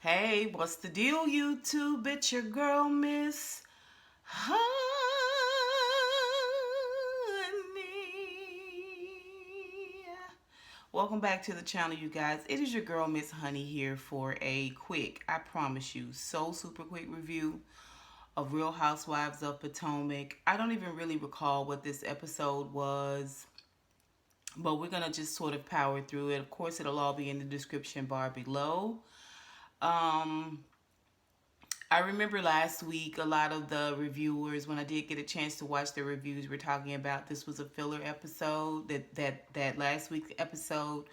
Hey, what's the deal, YouTube? It's your girl, Miss Honey. Welcome back to the channel, you guys. It is your girl, Miss Honey, here for a quick, I promise you, so super quick review of Real Housewives of Potomac. I don't even really recall what this episode was, but we're going to just sort of power through it. Of course, it'll all be in the description bar below. Um, I remember last week a lot of the reviewers, when I did get a chance to watch the reviews, were talking about this was a filler episode. That last week's episode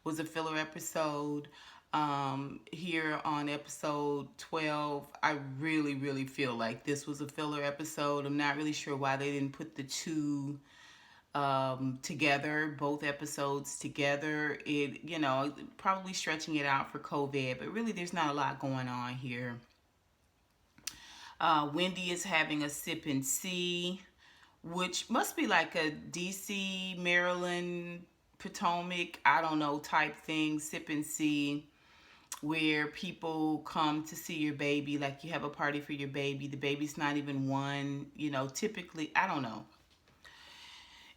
was a filler episode. Here on episode 12, I really feel like this was a filler episode. I'm not really sure why they didn't put the two together, both episodes together. Probably stretching it out for COVID, but really there's not a lot going on here. Wendy is having a sip and see, which must be like a DC, Maryland, Potomac, I don't know, type thing, sip and see, where people come to see your baby. Like you have a party for your baby. The baby's not even one, typically, I don't know.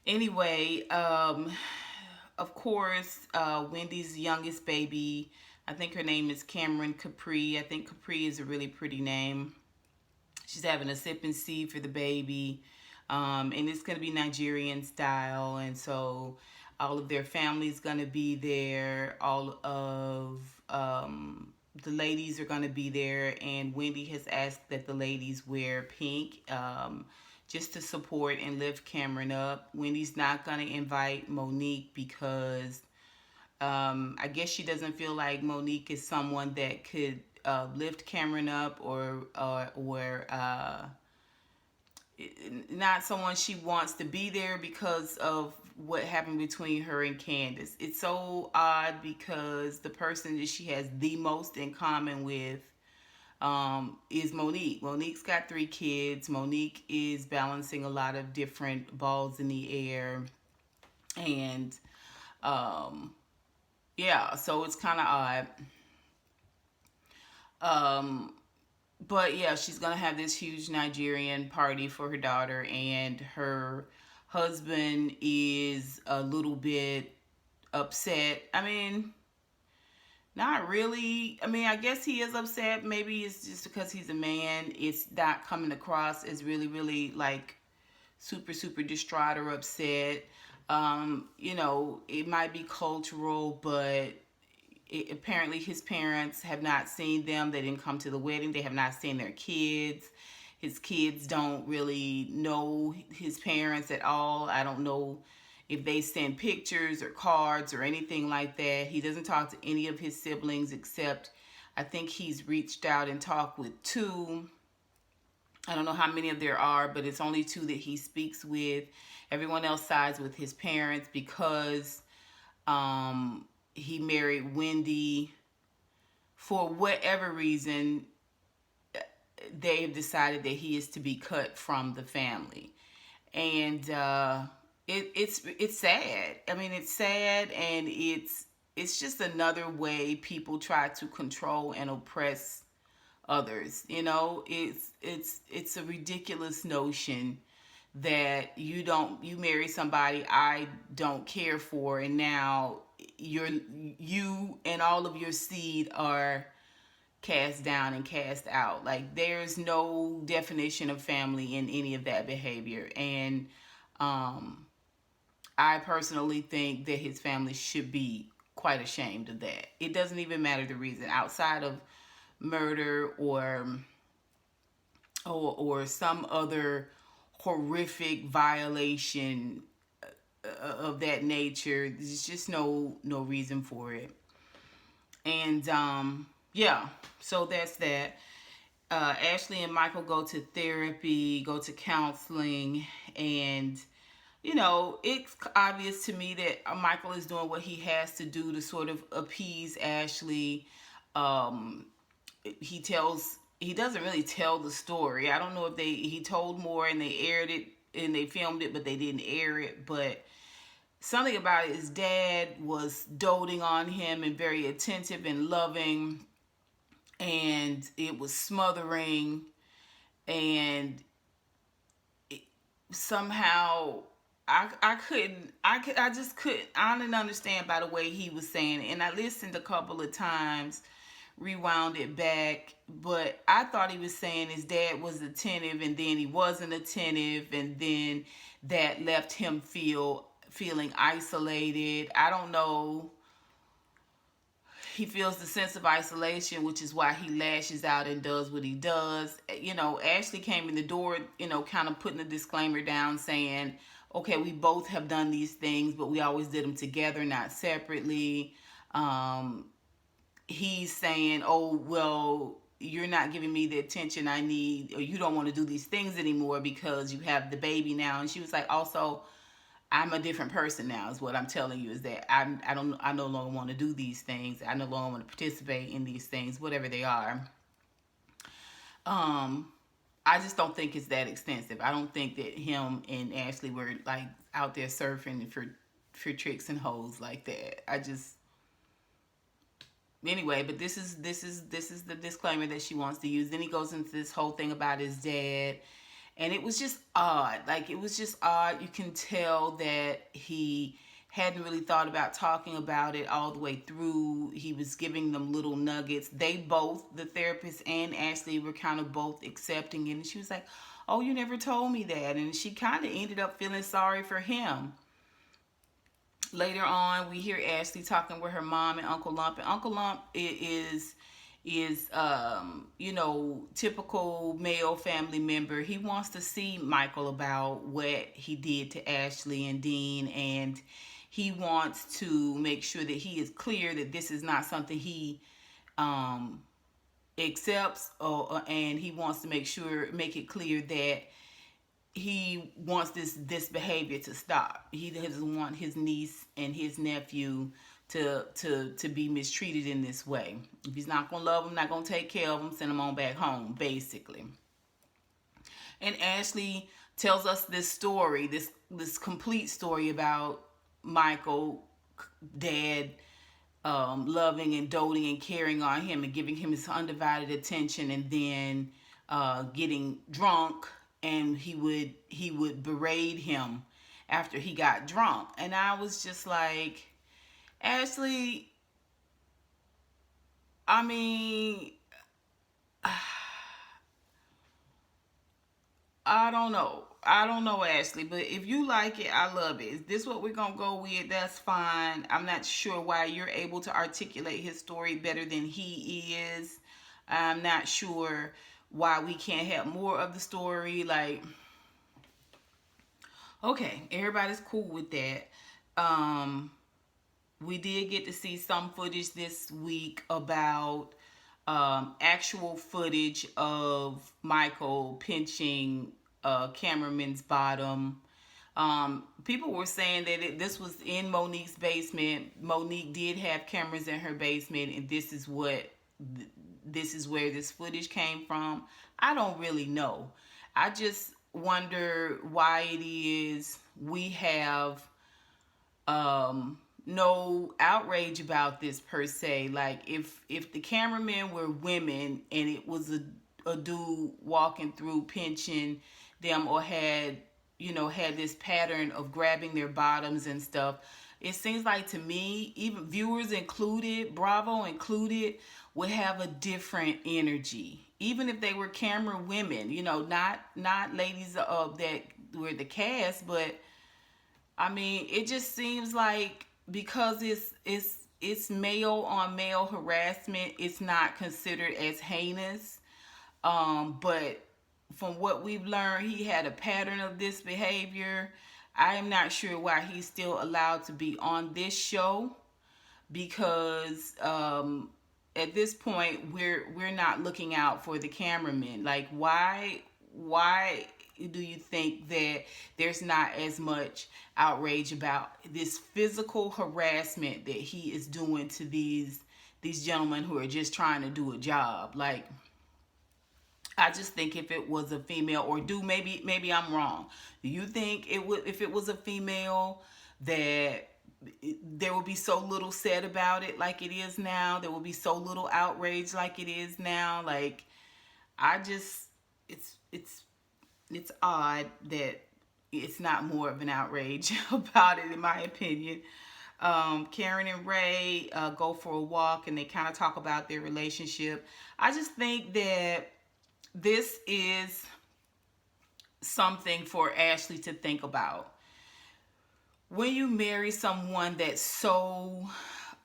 Anyway, of course, Wendy's youngest baby, I think her name is Cameron Capri. I think Capri is a really pretty name. She's having a sip and see for the baby. And it's going to be Nigerian style. And so all of their family's going to be there. All of the ladies are going to be there. And Wendy has asked that the ladies wear pink just to support and lift Cameron up. Wendy's not going to invite Monique because I guess she doesn't feel like Monique is someone that could lift Cameron up or not someone she wants to be there because of what happened between her and Candice. It's so odd because the person that she has the most in common with is Monique. Monique's got 3 kids. Monique is balancing a lot of different balls in the air. And yeah, so it's kind of odd. But yeah, she's gonna have this huge Nigerian party for her daughter, and her husband is a little bit upset. I mean, not really. I mean, I guess he is upset. Maybe it's just because he's a man. It's not coming across as really like super distraught or upset. It might be cultural, but apparently his parents have not seen them. They didn't come to the wedding. They have not seen their kids. His kids don't really know his parents at all. I don't know if they send pictures or cards or anything like that. He doesn't talk to any of his siblings except I think he's reached out and talked with 2. I don't know how many of there are, but it's only 2 that he speaks with. Everyone else sides with his parents because he married Wendy. For whatever reason, they have decided that he is to be cut from the family. And it's sad. I mean, it's sad, and it's just another way people try to control and oppress others. It's a ridiculous notion that you marry somebody I don't care for, and now you and all of your seed are cast down and cast out. Like, there's no definition of family in any of that behavior. And I personally think that his family should be quite ashamed of that. It doesn't even matter the reason, outside of murder or some other horrific violation of that nature. There's just no reason for it. And yeah, so that's that. Ashley and Michael go to therapy, go to counseling, and it's obvious to me that Michael is doing what he has to do to sort of appease Ashley. He doesn't really tell the story. I don't know if he told more and they aired it and they filmed it, but they didn't air it. But something about it, his dad was doting on him and very attentive and loving. and it was smothering, and somehow I just couldn't, I didn't understand by the way he was saying it. And I listened a couple of times, rewound it back, but I thought he was saying his dad was attentive and then he wasn't attentive, and then that left him feeling isolated. I don't know. He feels the sense of isolation, which is why he lashes out and does what he does. You know, Ashley came in the door, you know, kind of putting a disclaimer down saying, okay, we both have done these things, but we always did them together, not separately. Um, he's saying, oh, well, you're not giving me the attention I need, or you don't want to do these things anymore because you have the baby now. And she was like, also, I'm a different person now, is what I'm telling you, is that I no longer want to do these things. I no longer want to participate in these things, whatever they are. Um, I just don't think it's that extensive. I don't think that him and Ashley were like out there surfing for tricks and hoes like that. I just Anyway, but this is the disclaimer that she wants to use. Then he goes into this whole thing about his dad, and it was just odd. Like, it was just odd. You can tell that he hadn't really thought about talking about it all the way through. He was giving them little nuggets. They both, the therapist and Ashley, were kind of both accepting it. And she was like, oh, you never told me that. And she kind of ended up feeling sorry for him. Later on, we hear Ashley talking with her mom and Uncle Lump. And Uncle Lump is you know, typical male family member. He wants to see Michael about what he did to Ashley and Dean, and he wants to make sure that he is clear that this is not something he um accepts, and he wants to make it clear that he wants this behavior to stop. He doesn't want his niece and his nephew to be mistreated in this way. If he's not gonna love them, not gonna take care of them, send them on back home, basically. And Ashley tells us this story, this complete story about Michael, dad, loving and doting and caring on him and giving him his undivided attention, and then getting drunk, and he would berate him after he got drunk. And I was just like, Ashley, I mean, I don't know, Ashley, but if you like it, I love it. Is this what we're going to go with? That's fine. I'm not sure why you're able to articulate his story better than he is. I'm not sure why we can't have more of the story. Like, okay, everybody's cool with that. We did get to see some footage this week about actual footage of Michael pinching a cameraman's bottom. People were saying that this was in Monique's basement. Monique did have cameras in her basement, and this is where this footage came from. I don't really know. I just wonder why it is we have no outrage about this per se. Like, if the cameramen were women and it was a dude walking through pinching them, or had this pattern of grabbing their bottoms and stuff, it seems like to me, even viewers included, Bravo included, would have a different energy. Even if they were camera women, not ladies that were the cast, but I mean, it just seems like because it's male on male harassment, it's not considered as heinous. But from what we've learned, he had a pattern of this behavior. I am not sure why he's still allowed to be on this show, because at this point we're not looking out for the cameramen. Like, why do you think that there's not as much outrage about this physical harassment that he is doing to these gentlemen who are just trying to do a job? Like, I just think if it was a female, or maybe I'm wrong. Do you think if it was a female that there will be so little said about it like it is now. There will be so little outrage like it is now. Like, I just, it's it's odd that it's not more of an outrage about it, in my opinion. Karen and Ray go for a walk and they kind of talk about their relationship. I just think that this is something for Ashley to think about. When you marry someone that's so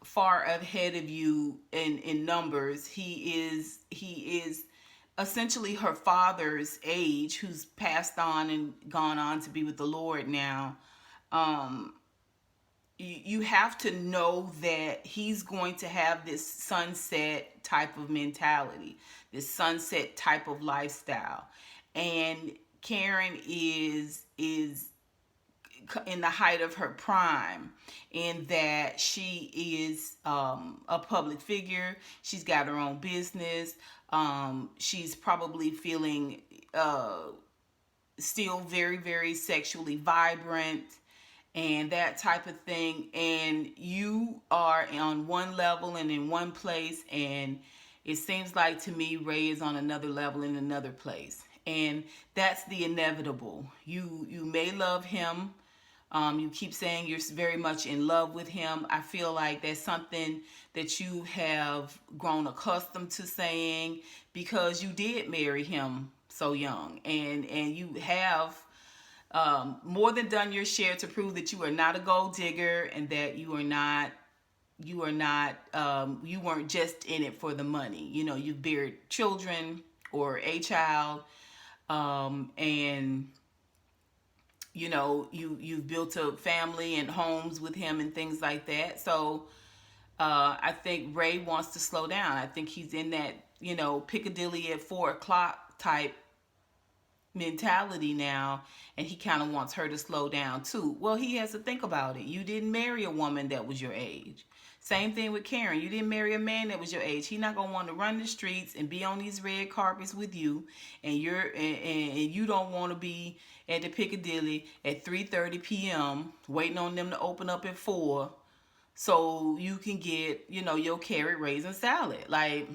far ahead of you in numbers, he is essentially her father's age, who's passed on and gone on to be with the Lord now. Um, you have to know that he's going to have this sunset type of mentality, this sunset type of lifestyle. And Karen is in the height of her prime, in that she is a public figure. She's got her own business. She's probably feeling still very, very sexually vibrant and that type of thing. And you are on one level and in one place, and it seems like to me Ray is on another level in another place. And that's the inevitable. You may love him. You keep saying you're very much in love with him. I feel like that's something that you have grown accustomed to saying, because you did marry him so young, and you have more than done your share to prove that you are not a gold digger, and that you weren't just in it for the money. You know, you've buried children or a child, and you know, you've built a family and homes with him and things like that. So I think Ray wants to slow down. I think he's in that, you know, Piccadilly at 4 o'clock type mentality now, and he kind of wants her to slow down too. Well, he has to think about it. You didn't marry a woman that was your age. Same thing with Karen. You didn't marry a man that was your age. He's not gonna want to run the streets and be on these red carpets with you, and you don't want to be at the Piccadilly at 3:30 p.m. waiting on them to open up at 4, so you can get, you know, your carrot raisin salad. Like,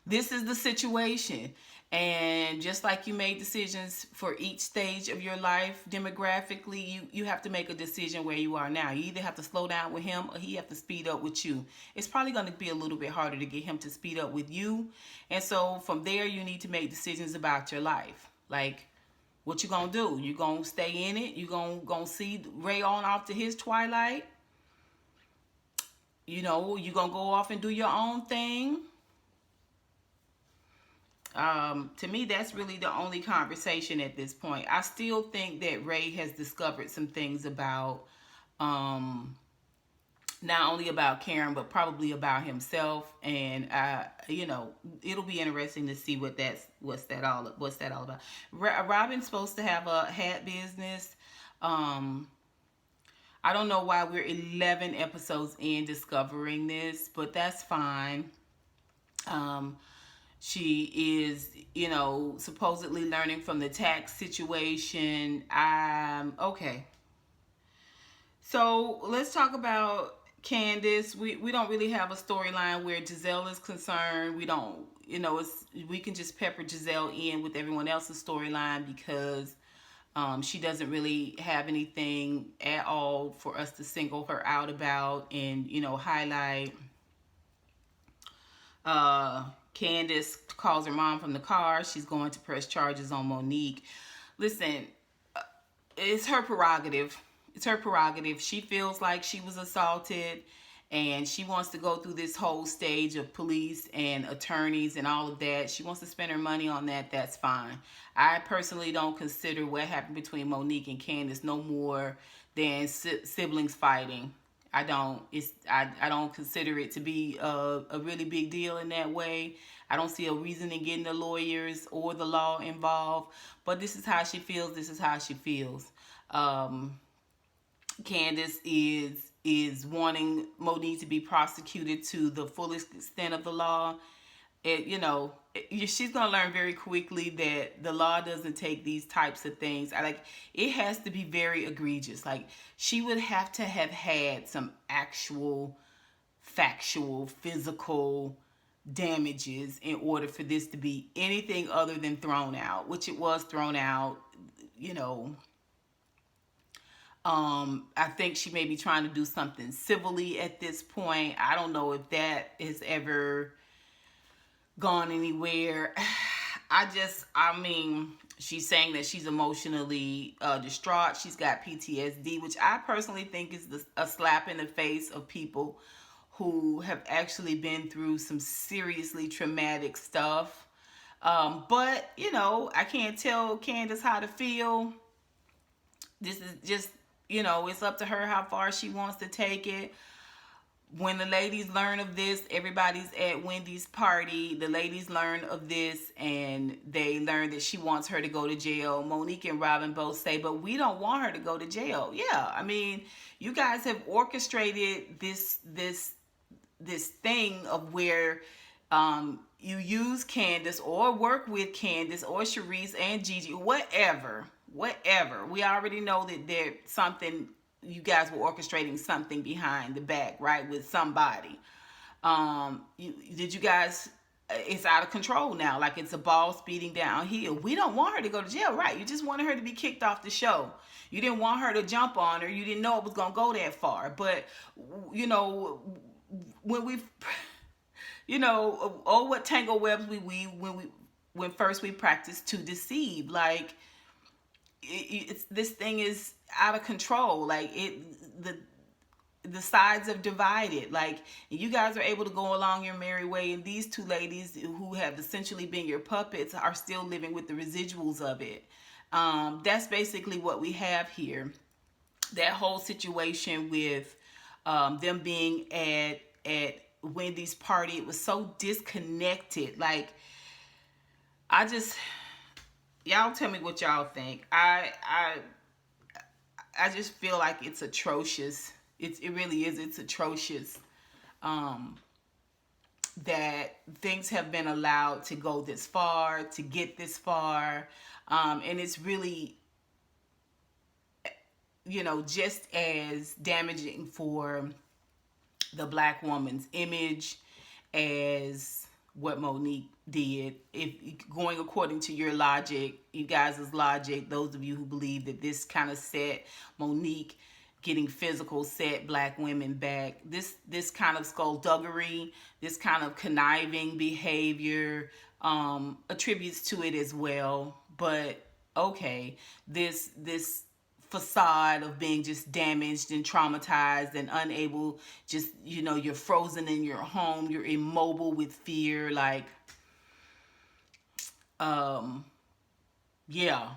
this is the situation. And just like you made decisions for each stage of your life demographically, you have to make a decision where you are now. You either have to slow down with him, or he have to speed up with you. It's probably going to be a little bit harder to get him to speed up with you. And so from there, you need to make decisions about your life. Like, what you gonna do? You gonna stay in it? You gonna see Ray on off to his twilight? You know, you gonna go off and do your own thing? To me, that's really the only conversation at this point. I still think that Ray has discovered some things about, not only about Karen, but probably about himself. And you know, it'll be interesting to see what's that all about. Robin's supposed to have a hat business. I don't know why we're 11 episodes in discovering this, but that's fine. She is, you know, supposedly learning from the tax situation. Okay. So let's talk about Candice. We don't really have a storyline where Giselle is concerned. We don't, you know, we can just pepper Giselle in with everyone else's storyline, because she doesn't really have anything at all for us to single her out about and, you know, highlight. Candice calls her mom from the car. She's going to press charges on Monique. Listen, it's her prerogative. It's her prerogative. She feels like she was assaulted, and she wants to go through this whole stage of police and attorneys and all of that. She wants to spend her money on that. That's fine. I personally don't consider what happened between Monique and Candice no more than siblings fighting. I don't. I don't consider it to be a really big deal in that way. I don't see a reason in getting the lawyers or the law involved. But this is how she feels. This is how she feels. Candice is wanting Monique to be prosecuted to the fullest extent of the law. she's gonna learn very quickly that the law doesn't take these types of things. It has to be very egregious. Like, she would have to have had some actual, factual, physical damages in order for this to be anything other than thrown out, which it was thrown out. You know, I think she may be trying to do something civilly at this point. I don't know if that has ever gone anywhere. I mean, she's saying that she's emotionally distraught. She's got PTSD, which I personally think is a slap in the face of people who have actually been through some seriously traumatic stuff. But, I can't tell Candice how to feel. This is just, it's up to her how far she wants to take it. When the ladies learn of this, everybody's at Wendy's party. The ladies learn of this, and they learn that she wants her to go to jail. Monique and Robin both say, but we don't want her to go to jail. Yeah, I mean, you guys have orchestrated this thing of where you use Candice or work with Candice or Sharice and Gigi, whatever. We already know that there's something. You guys were orchestrating something behind the back, right, with somebody. Did you guys? It's out of control now. Like, it's a ball speeding downhill. We don't want her to go to jail, right? You just wanted her to be kicked off the show. You didn't want her to jump on her. You didn't know it was gonna go that far. But when we, oh, what tangle webs we weave when first we practice to deceive. Like, this thing is out of control. Like, the sides have divided. Like, you guys are able to go along your merry way, and these two ladies who have essentially been your puppets are still living with the residuals of it. That's basically what we have here. That whole situation with them being at Wendy's party, it was so disconnected. Like, y'all tell me what y'all think. I just feel like it's atrocious. It really is. It's atrocious that things have been allowed to go this far, to get this far. And it's really, just as damaging for the Black woman's image as what Monique did. If going according to your logic, you guys' logic, those of you who believe that this kind of set Monique getting physical set Black women back, this kind of skullduggery, this kind of conniving behavior attributes to it as well. But okay, this facade of being just damaged and traumatized and unable, just, you're frozen in your home, you're immobile with fear. Like, yeah,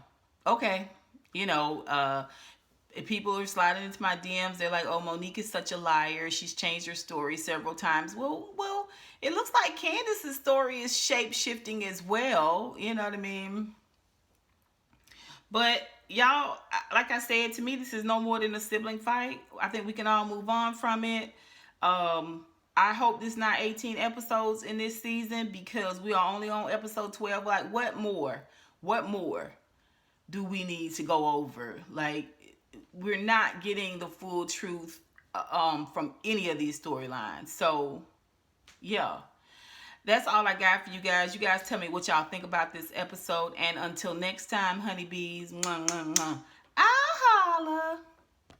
okay. If people are sliding into my DMs, they're like, oh, Monique is such a liar, she's changed her story several times. Well, it looks like Candice's story is shape-shifting as well, you know what I mean? But y'all, like I said, to me, this is no more than a sibling fight. I think we can all move on from it. I hope this not 18 episodes in this season, because we are only on episode 12. Like, what more do we need to go over? Like, we're not getting the full truth from any of these storylines. So, yeah. That's all I got for you guys. You guys tell me what y'all think about this episode. And until next time, honeybees, mwah, mwah, mwah, I'll holla.